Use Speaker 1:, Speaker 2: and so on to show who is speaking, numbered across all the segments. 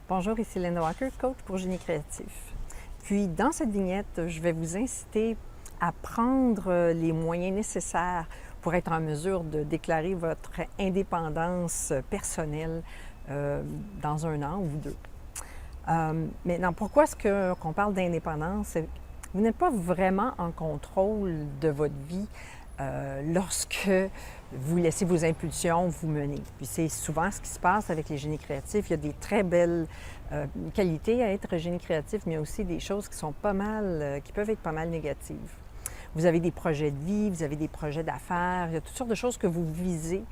Speaker 1: Bonjour, ici Linda Walker, coach pour génie créatif. Puis, dans cette vignette, je vais vous inciter à prendre les moyens nécessaires pour être en mesure de déclarer votre indépendance personnelle dans un an ou deux. Maintenant, pourquoi est-ce qu'on parle d'indépendance? Vous n'êtes pas vraiment en contrôle de votre vie lorsque vous laissez vos impulsions vous mener. Puis c'est souvent ce qui se passe avec les génies créatifs. Il y a des très belles qualités à être génie créatif, mais aussi des choses qui sont qui peuvent être pas mal négatives. Vous avez des projets de vie, vous avez des projets d'affaires, il y a toutes sortes de choses que vous visez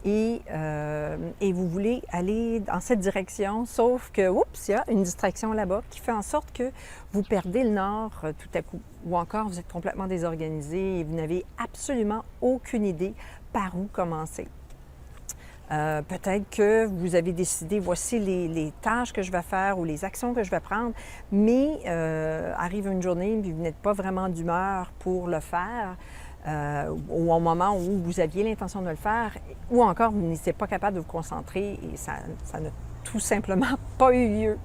Speaker 1: et vous voulez aller dans cette direction, sauf que, oups, il y a une distraction là-bas qui fait en sorte que vous perdez le nord tout à coup. Ou encore, vous êtes complètement désorganisé et vous n'avez absolument aucune idée par où commencer. Peut-être que vous avez décidé, voici les tâches que je vais faire ou les actions que je vais prendre, mais arrive une journée et vous n'êtes pas vraiment d'humeur pour le faire, ou au moment où vous aviez l'intention de le faire, ou encore vous n'étiez pas capable de vous concentrer et ça n'a tout simplement pas eu lieu.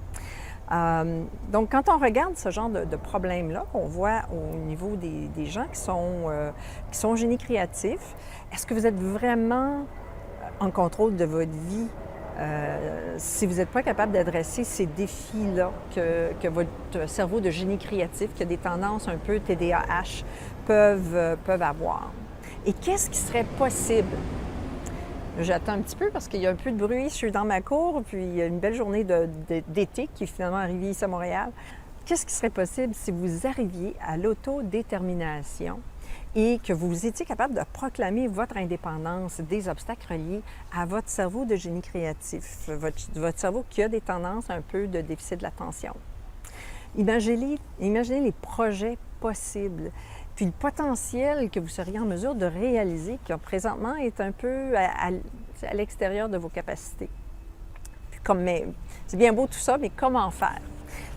Speaker 1: Donc, quand on regarde ce genre de problème-là qu'on voit au niveau des gens qui sont génies créatifs, est-ce que vous êtes vraiment en contrôle de votre vie si vous n'êtes pas capable d'adresser ces défis-là que votre cerveau de génie créatif, qui a des tendances un peu TDAH, peuvent avoir? Et qu'est-ce qui serait possible? J'attends un petit peu parce qu'il y a un peu de bruit, je suis dans ma cour, puis il y a une belle journée d'été qui est finalement arrivée ici à Montréal. Qu'est-ce qui serait possible si vous arriviez à l'autodétermination et que vous étiez capable de proclamer votre indépendance des obstacles reliés à votre cerveau de génie créatif, votre cerveau qui a des tendances un peu de déficit de l'attention? Imaginez les projets possibles, puis le potentiel que vous seriez en mesure de réaliser, qui présentement est un peu à l'extérieur de vos capacités. Puis c'est bien beau tout ça, mais comment faire?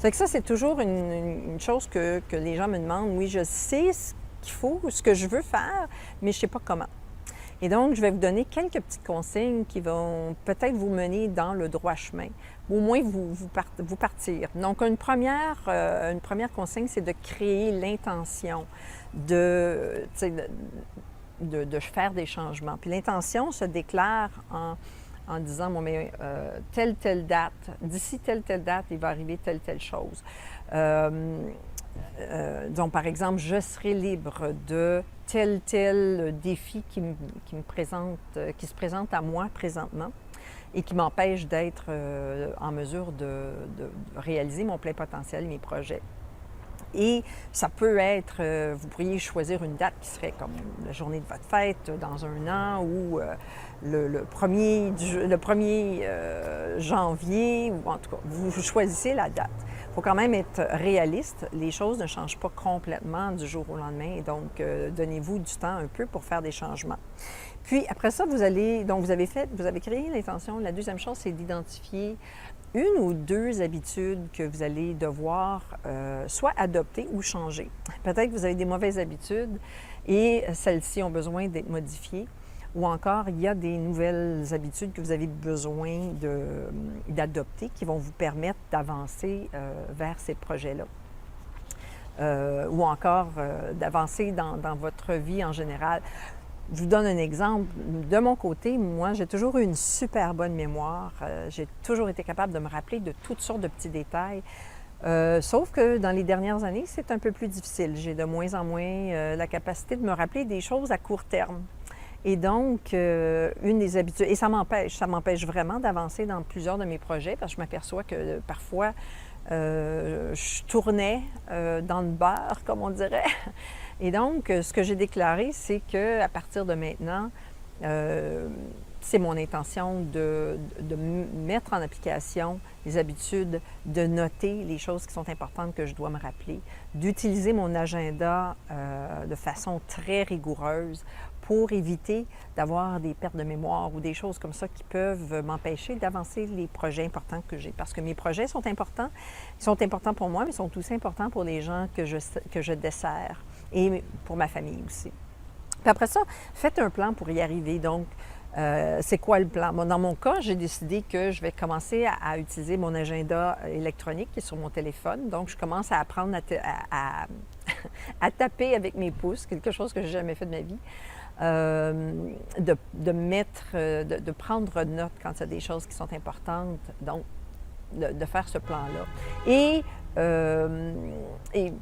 Speaker 1: C'est que ça, c'est toujours une chose que les gens me demandent. Oui, je sais ce qu'il faut, ce que je veux faire, mais je ne sais pas comment. Et donc, je vais vous donner quelques petites consignes qui vont peut-être vous mener dans le droit chemin, ou au moins vous partir. Donc, une première consigne, c'est de créer l'intention de faire des changements. Puis l'intention se déclare en disant, bon, mais telle date, d'ici telle date, il va arriver telle chose. Donc, par exemple, je serai libre de tel défi qui se présente à moi présentement et qui m'empêche d'être en mesure de réaliser mon plein potentiel, mes projets. Et ça peut être, vous pourriez choisir une date qui serait comme la journée de votre fête dans un an ou le 1er janvier, ou en tout cas, vous choisissez la date. Il faut quand même être réaliste. Les choses ne changent pas complètement du jour au lendemain. Et donc, donnez-vous du temps un peu pour faire des changements. Puis, après ça, vous avez créé l'intention. La deuxième chose, c'est d'identifier une ou deux habitudes que vous allez devoir soit adopter ou changer. Peut-être que vous avez des mauvaises habitudes et celles-ci ont besoin d'être modifiées. Ou encore, il y a des nouvelles habitudes que vous avez besoin d'adopter qui vont vous permettre d'avancer vers ces projets-là. Ou encore d'avancer dans votre vie en général. Je vous donne un exemple. De mon côté, moi, j'ai toujours eu une super bonne mémoire. J'ai toujours été capable de me rappeler de toutes sortes de petits détails. Sauf que dans les dernières années, c'est un peu plus difficile. J'ai de moins en moins la capacité de me rappeler des choses à court terme. Et donc, une des habitudes, et ça m'empêche vraiment d'avancer dans plusieurs de mes projets parce que je m'aperçois que parfois, je tournais dans le beurre, comme on dirait. Et donc, ce que j'ai déclaré, c'est qu'à partir de maintenant, c'est mon intention de mettre en application les habitudes, de noter les choses qui sont importantes que je dois me rappeler, d'utiliser mon agenda de façon très rigoureuse pour éviter d'avoir des pertes de mémoire ou des choses comme ça qui peuvent m'empêcher d'avancer les projets importants que j'ai. Parce que mes projets sont importants, ils sont importants pour moi, mais ils sont aussi importants pour les gens que je desserre et pour ma famille aussi. Puis après ça, faites un plan pour y arriver. Donc, C'est quoi le plan? Bon, dans mon cas, j'ai décidé que je vais commencer à utiliser mon agenda électronique qui est sur mon téléphone. Donc, je commence à apprendre à taper avec mes pouces, quelque chose que je n'ai jamais fait de ma vie. De prendre note quand il y a des choses qui sont importantes. Donc, de faire ce plan-là. Et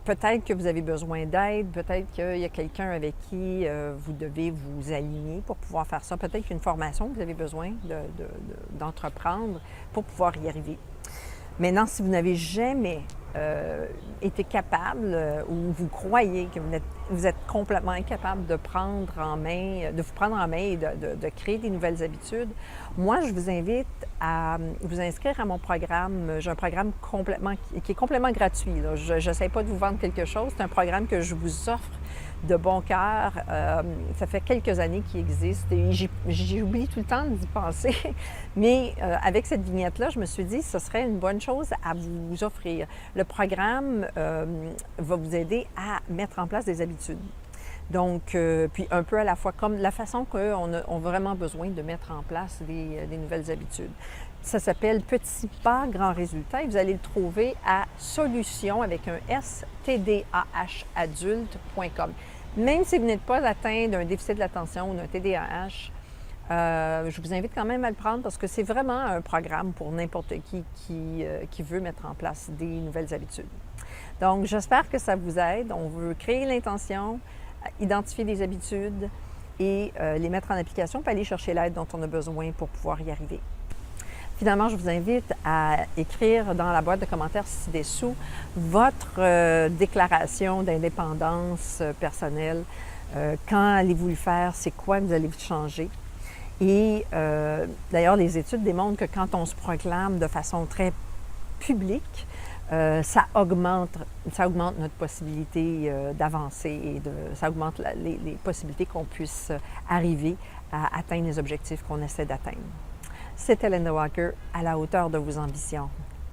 Speaker 1: peut-être que vous avez besoin d'aide, peut-être qu'il y a quelqu'un avec qui vous devez vous aligner pour pouvoir faire ça. Peut-être qu'il y a une formation que vous avez besoin d'entreprendre pour pouvoir y arriver. Maintenant, si vous n'avez jamais été capable ou vous croyez que vous êtes complètement incapable de prendre en main, de vous prendre en main et de créer des nouvelles habitudes, moi, je vous invite à vous inscrire à mon programme. J'ai un programme qui est complètement gratuit. Je n'essaie pas de vous vendre quelque chose. C'est un programme que je vous offre de bon cœur. Ça fait quelques années qu'il existe et j'oublie tout le temps d'y penser. Mais avec cette vignette-là, je me suis dit que ce serait une bonne chose à vous offrir. Le programme va vous aider à mettre en place des habitudes. Donc, puis un peu à la fois, comme la façon qu'on a vraiment besoin de mettre en place des nouvelles habitudes. Ça s'appelle Petit pas, grand résultat et vous allez le trouver à solution avec un S, tdahadulte.com. Même si vous n'êtes pas atteint d'un déficit de l'attention ou d'un TDAH, je vous invite quand même à le prendre parce que c'est vraiment un programme pour n'importe qui veut mettre en place des nouvelles habitudes. Donc, j'espère que ça vous aide. On veut créer l'intention, identifier des habitudes et les mettre en application puis aller chercher l'aide dont on a besoin pour pouvoir y arriver. Finalement, je vous invite à écrire dans la boîte de commentaires ci-dessous votre déclaration d'indépendance personnelle. Quand allez-vous le faire? C'est quoi que vous allez changer? Et d'ailleurs, les études démontrent que quand on se proclame de façon très publique, ça augmente notre possibilité d'avancer et ça augmente les possibilités qu'on puisse arriver à atteindre les objectifs qu'on essaie d'atteindre. C'était Linda Walker, à la hauteur de vos ambitions.